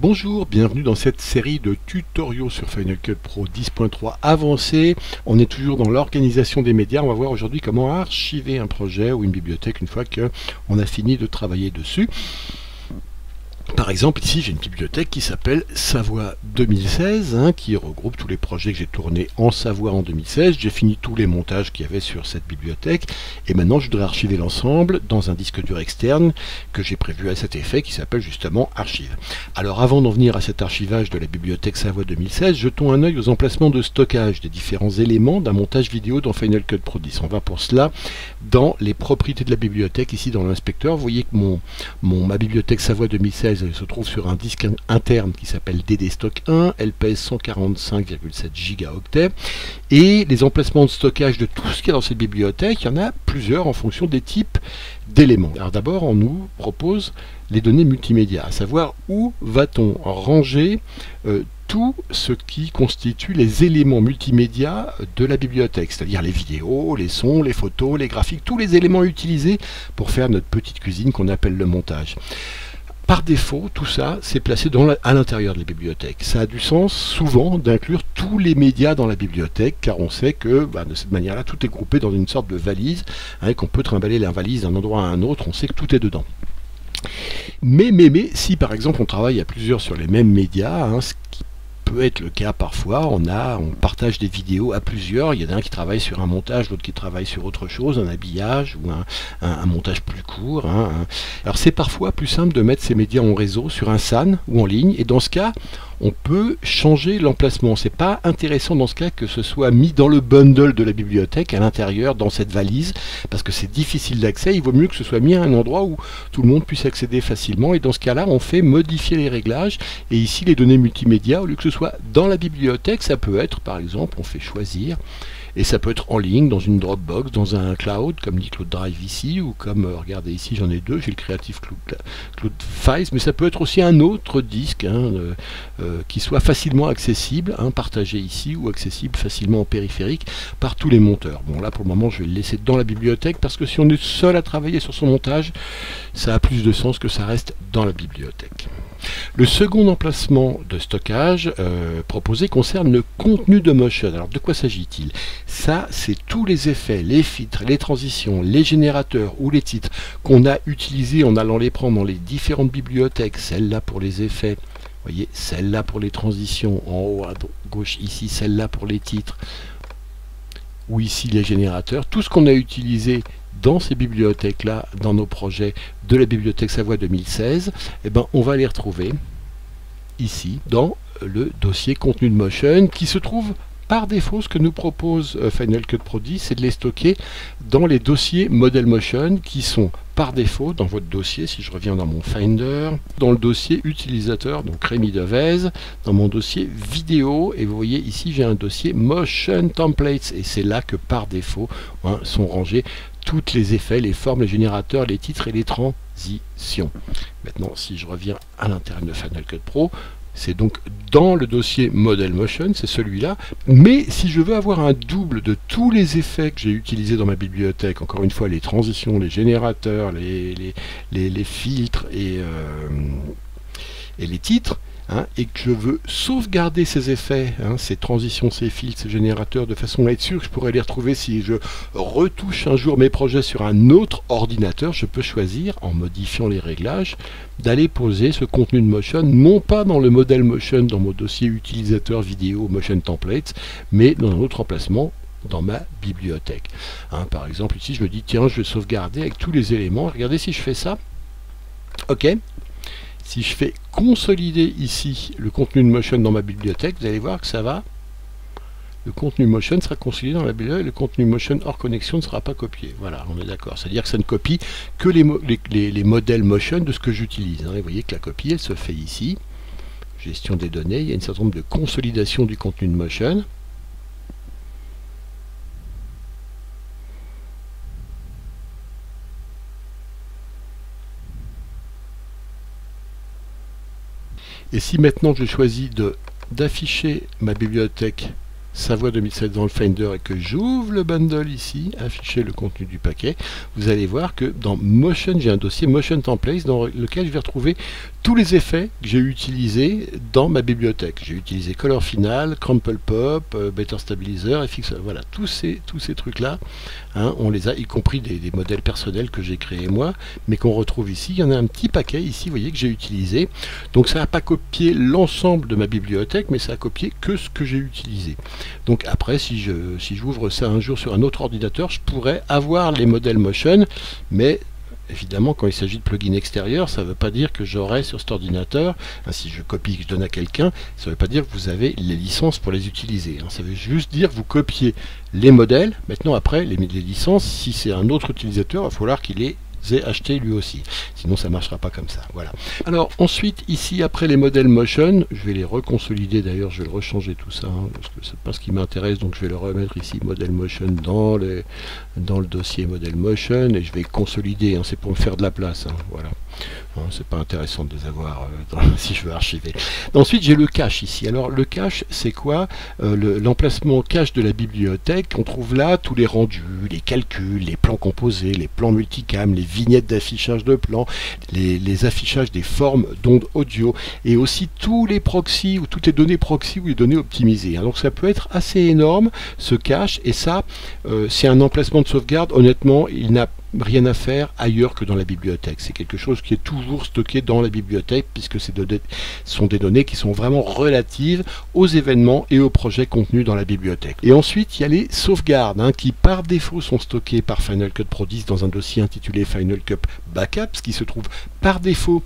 Bonjour, bienvenue dans cette série de tutoriaux sur Final Cut Pro 10.3 avancé. On est toujours dans l'organisation des médias. On va voir aujourd'hui comment archiver un projet ou une bibliothèque une fois qu'on a fini de travailler dessus. Par exemple, ici j'ai une bibliothèque qui s'appelle Savoie 2016, qui regroupe tous les projets que j'ai tournés en Savoie en 2016. J'ai fini tous les montages qu'il y avait sur cette bibliothèque et maintenant je voudrais archiver l'ensemble dans un disque dur externe que j'ai prévu à cet effet qui s'appelle justement Archive. Alors avant d'en venir à cet archivage de la bibliothèque Savoie 2016, jetons un œil aux emplacements de stockage des différents éléments d'un montage vidéo dans Final Cut Pro 10. On va pour cela dans les propriétés de la bibliothèque, ici dans l'inspecteur. Vous voyez que ma bibliothèque Savoie 2016 elle se trouve sur un disque interne qui s'appelle DD-Stock 1, elle pèse 145,7 gigaoctets, et les emplacements de stockage de tout ce qu'il y a dans cette bibliothèque, il y en a plusieurs en fonction des types d'éléments. Alors d'abord, on nous propose les données multimédia, à savoir où va-t-on ranger tout ce qui constitue les éléments multimédia de la bibliothèque, c'est-à-dire les vidéos, les sons, les photos, les graphiques, tous les éléments utilisés pour faire notre petite cuisine qu'on appelle le montage. Par défaut, tout ça, c'est placé à l'intérieur de la bibliothèque. Ça a du sens, souvent, d'inclure tous les médias dans la bibliothèque, car on sait que, de cette manière-là, tout est groupé dans une sorte de valise, qu'on peut trimballer la valise d'un endroit à un autre, on sait que tout est dedans. Mais, si par exemple on travaille à plusieurs sur les mêmes médias, ce qui peut être le cas parfois, on partage des vidéos à plusieurs, il y en a un qui travaille sur un montage, l'autre qui travaille sur autre chose, un habillage ou un montage plus court. Alors c'est parfois plus simple de mettre ces médias en réseau sur un SAN ou en ligne, et dans ce cas, on peut changer l'emplacement. C'est pas intéressant dans ce cas que ce soit mis dans le bundle de la bibliothèque, à l'intérieur, dans cette valise, parce que c'est difficile d'accès. Il vaut mieux que ce soit mis à un endroit où tout le monde puisse accéder facilement, et dans ce cas-là, on fait modifier les réglages, et ici, les données multimédia, au lieu que ce soit dans la bibliothèque, ça peut être, par exemple, on fait choisir, et ça peut être en ligne, dans une Dropbox, dans un cloud, comme dit Cloud Drive ici, ou comme, regardez ici, j'en ai deux, j'ai le Creative Cloud Files, mais ça peut être aussi un autre disque, qui soit facilement accessible, partagé ici, ou accessible facilement en périphérique par tous les monteurs. Bon, là, pour le moment, je vais le laisser dans la bibliothèque, parce que si on est seul à travailler sur son montage, ça a plus de sens que ça reste dans la bibliothèque. Le second emplacement de stockage proposé concerne le contenu de Motion. Alors de quoi s'agit-il? Ça, c'est tous les effets, les filtres, les transitions, les générateurs ou les titres qu'on a utilisés en allant les prendre dans les différentes bibliothèques, celle-là pour les effets, vous voyez, celle-là pour les transitions, en haut à gauche ici, celle-là pour les titres, ou ici les générateurs, tout ce qu'on a utilisé dans ces bibliothèques-là, dans nos projets de la bibliothèque Savoie 2016, on va les retrouver ici, dans le dossier contenu de Motion, qui se trouve par défaut. Ce que nous propose Final Cut Pro 10, c'est de les stocker dans les dossiers Model Motion, qui sont par défaut dans votre dossier, si je reviens dans mon Finder, dans le dossier utilisateur, donc Rémi Devez, dans mon dossier vidéo, et vous voyez ici j'ai un dossier Motion Templates, et c'est là que par défaut sont rangés tous les effets, les formes, les générateurs, les titres et les transitions. Maintenant, si je reviens à l'intérieur de Final Cut Pro, c'est donc dans le dossier Model Motion, c'est celui-là. Mais si je veux avoir un double de tous les effets que j'ai utilisés dans ma bibliothèque, encore une fois, les transitions, les générateurs, les filtres et les titres, et que je veux sauvegarder ces effets, ces transitions, ces filtres, ces générateurs, de façon à être sûr que je pourrais les retrouver si je retouche un jour mes projets sur un autre ordinateur, je peux choisir, en modifiant les réglages, d'aller poser ce contenu de Motion, non pas dans le modèle Motion, dans mon dossier utilisateur vidéo Motion Templates, mais dans un autre emplacement, dans ma bibliothèque. Par exemple, ici, je me dis, tiens, je vais sauvegarder avec tous les éléments. Regardez si je fais ça. OK. Si je fais consolider ici le contenu de Motion dans ma bibliothèque, vous allez voir que ça va. Le contenu Motion sera consolidé dans la bibliothèque, le contenu Motion hors connexion ne sera pas copié. Voilà, on est d'accord. C'est-à-dire que ça ne copie que les modèles Motion de ce que j'utilise. Vous voyez que la copie, elle se fait ici. Gestion des données, il y a une certain nombre de consolidation du contenu de Motion. Et si maintenant je choisis d'afficher ma bibliothèque Savoie 2007 dans le Finder et que j'ouvre le bundle ici, afficher le contenu du paquet, vous allez voir que dans Motion, j'ai un dossier Motion Templates dans lequel je vais retrouver tous les effets que j'ai utilisés dans ma bibliothèque. J'ai utilisé Color Final, Crumple Pop, Better Stabilizer, FX, voilà, tous ces trucs-là, hein, on les a, y compris des modèles personnels que j'ai créés moi, mais qu'on retrouve ici. Il y en a un petit paquet ici, vous voyez, que j'ai utilisé. Donc ça n'a pas copié l'ensemble de ma bibliothèque, mais ça a copié que ce que j'ai utilisé. Donc après, si j'ouvre ça un jour sur un autre ordinateur, je pourrais avoir les modèles Motion, mais évidemment, quand il s'agit de plugins extérieurs, ça ne veut pas dire que j'aurai sur cet ordinateur, hein, si je copie et que je donne à quelqu'un, ça ne veut pas dire que vous avez les licences pour les utiliser. Hein. Ça veut juste dire que vous copiez les modèles. Maintenant, après, les licences, si c'est un autre utilisateur, il va falloir qu'il les ait acheté lui aussi. Sinon, ça ne marchera pas comme ça. Voilà. Alors, ensuite, ici, après les modèles Motion, je vais les reconsolider. D'ailleurs, je vais le rechanger tout ça, hein, parce que c'est pas ce qui m'intéresse. Donc, je vais le remettre ici, modèle Motion, dans le dossier modèle Motion, et je vais consolider. Hein, c'est pour me faire de la place. Hein, voilà. Hein, c'est pas intéressant de les avoir si je veux archiver. Ensuite, j'ai le cache ici. Alors, le cache, c'est quoi? L'emplacement cache de la bibliothèque. On trouve là tous les rendus, les calculs, les plans composés, les plans multicam, les vignettes d'affichage de plans, les affichages des formes d'ondes audio, et aussi tous les proxys, ou toutes les données proxy ou les données optimisées. Hein. Donc ça peut être assez énorme, ce cache, et ça, c'est un emplacement de sauvegarde. Honnêtement, il n'a rien à faire ailleurs que dans la bibliothèque. C'est quelque chose qui est toujours stocké dans la bibliothèque, puisque ce sont des données qui sont vraiment relatives aux événements et aux projets contenus dans la bibliothèque. Et ensuite, il y a les sauvegardes, hein, qui par défaut sont stockées par Final Cut Pro 10 dans un dossier intitulé Final Cut Backups, qui se trouve par défaut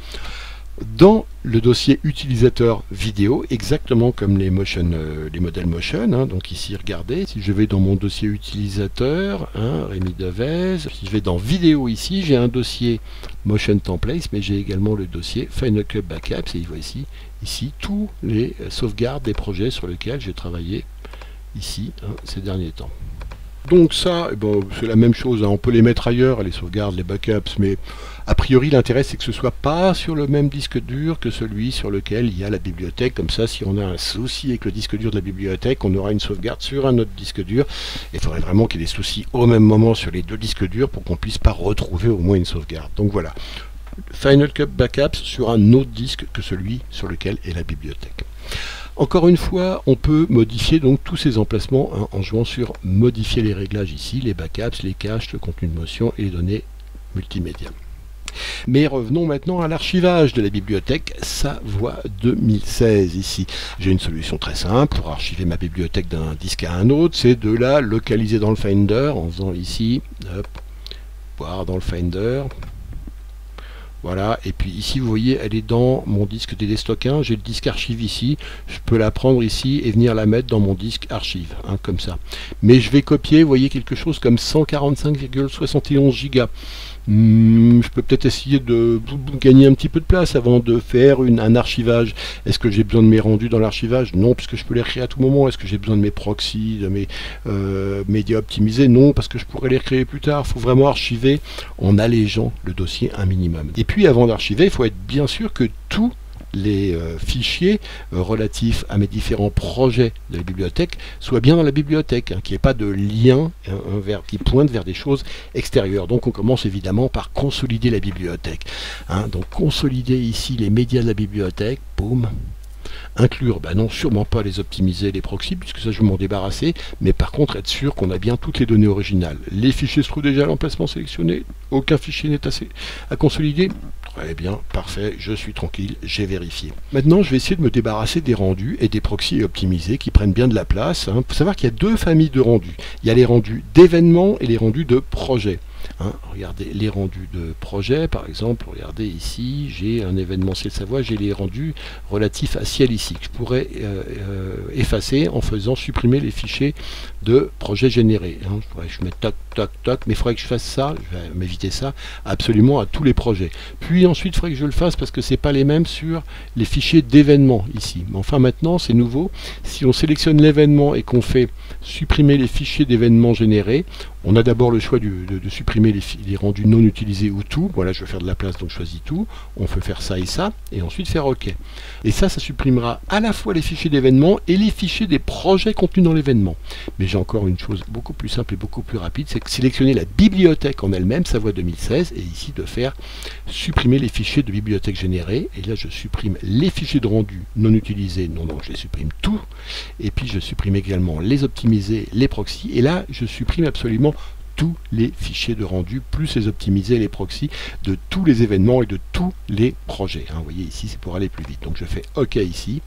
dans le dossier utilisateur vidéo, exactement comme les modèles Motion. Hein. Donc ici, regardez, si je vais dans mon dossier utilisateur, hein, Rémi Devez, si je vais dans vidéo ici, j'ai un dossier Motion Templates, mais j'ai également le dossier Final Cut Backups, et il voit ici tous les sauvegardes des projets sur lesquels j'ai travaillé ici, hein, ces derniers temps. Donc ça, bon, c'est la même chose, hein. On peut les mettre ailleurs, les sauvegardes, les backups, mais a priori l'intérêt c'est que ce soit pas sur le même disque dur que celui sur lequel il y a la bibliothèque. Comme ça, si on a un souci avec le disque dur de la bibliothèque, on aura une sauvegarde sur un autre disque dur. Et il faudrait vraiment qu'il y ait des soucis au même moment sur les deux disques durs pour qu'on puisse pas retrouver au moins une sauvegarde. Donc voilà, Final Cut Backups sur un autre disque que celui sur lequel est la bibliothèque. Encore une fois, on peut modifier donc tous ces emplacements, hein, en jouant sur modifier les réglages ici, les backups, les caches, le contenu de motion et les données multimédia. Mais revenons maintenant à l'archivage de la bibliothèque Savoie 2016 ici. J'ai une solution très simple pour archiver ma bibliothèque d'un disque à un autre, c'est de la localiser dans le Finder en faisant ici, hop, voir dans le Finder. Voilà, et puis ici vous voyez, elle est dans mon disque DD-Stock 1, j'ai le disque archive ici, je peux la prendre ici et venir la mettre dans mon disque archive, hein, comme ça. Mais je vais copier, vous voyez, quelque chose comme 145,71 Go. Je peux peut-être essayer de gagner un petit peu de place avant de faire un archivage. Est-ce que j'ai besoin de mes rendus dans l'archivage? Non, puisque je peux les recréer à tout moment. Est-ce que j'ai besoin de mes proxys, de mes médias optimisés? Non, parce que je pourrais les recréer plus tard. Il faut vraiment archiver en allégeant le dossier un minimum. Et puis avant d'archiver, il faut être bien sûr que tous les fichiers relatifs à mes différents projets de la bibliothèque soient bien dans la bibliothèque, hein, qu'il n'y ait pas de lien qui pointe vers des choses extérieures. Donc on commence évidemment par consolider la bibliothèque. Hein. Donc consolider ici les médias de la bibliothèque, boum. Inclure, ben non, sûrement pas les optimiser, les proxys, puisque ça je vais m'en débarrasser, mais par contre être sûr qu'on a bien toutes les données originales. Les fichiers se trouvent déjà à l'emplacement sélectionné, aucun fichier n'est à consolider. Très bien, parfait, je suis tranquille, j'ai vérifié. Maintenant, je vais essayer de me débarrasser des rendus et des proxys optimisés qui prennent bien de la place. Il faut savoir qu'il y a deux familles de rendus. Il y a les rendus d'événements et les rendus de projets. Hein, regardez les rendus de projet, par exemple, regardez ici, j'ai un événementiel Savoie, j'ai les rendus relatifs à ciel ici, que je pourrais effacer en faisant supprimer les fichiers de projet générés. Hein, je mets toc, toc, toc, mais il faudrait que je fasse ça, je vais m'éviter ça, absolument à tous les projets. Puis ensuite, il faudrait que je le fasse parce que ce n'est pas les mêmes sur les fichiers d'événements ici. Mais enfin maintenant, c'est nouveau, si on sélectionne l'événement et qu'on fait supprimer les fichiers d'événements générés, On a d'abord le choix de supprimer les rendus non utilisés ou tout. Voilà, je vais faire de la place, donc je choisis tout. On peut faire ça, et ensuite faire OK. Et ça supprimera à la fois les fichiers d'événements et les fichiers des projets contenus dans l'événement. Mais j'ai encore une chose beaucoup plus simple et beaucoup plus rapide, c'est que sélectionner la bibliothèque en elle-même, Savoie 2016, et ici de faire supprimer les fichiers de bibliothèque générés. Et là, je supprime les fichiers de rendu non utilisés. Non, je les supprime tout. Et puis, je supprime également les optimisés, les proxys. Et là, je supprime absolument tous les fichiers de rendu, plus les optimisés et les proxys de tous les événements et de tous les projets. Vous voyez ici, c'est pour aller plus vite. Donc je fais OK ici.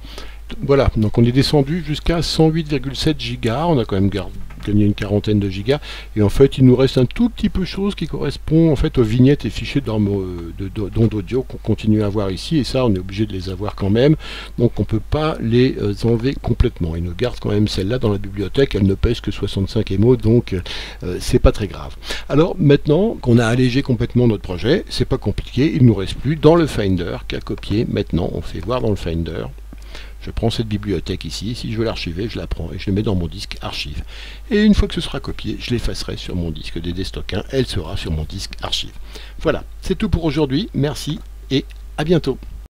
Voilà, donc on est descendu jusqu'à 108,7 gigas. On a quand même gagné une quarantaine de gigas. Et en fait, il nous reste un tout petit peu de choses qui correspond en fait aux vignettes et fichiers d'ondes audio qu'on continue à avoir ici. Et ça, on est obligé de les avoir quand même. Donc on ne peut pas les enlever complètement. Il nous garde quand même celle-là dans la bibliothèque. Elle ne pèse que 65 MO, donc c'est pas très grave. Alors maintenant qu'on a allégé complètement notre projet, c'est pas compliqué. Il ne nous reste plus dans le Finder qu'à copier. Maintenant, on fait voir dans le Finder. Je prends cette bibliothèque ici, si je veux l'archiver, je la prends et je la mets dans mon disque archive. Et une fois que ce sera copié, je l'effacerai sur mon disque DD-Stock 1, elle sera sur mon disque archive. Voilà, c'est tout pour aujourd'hui, merci et à bientôt.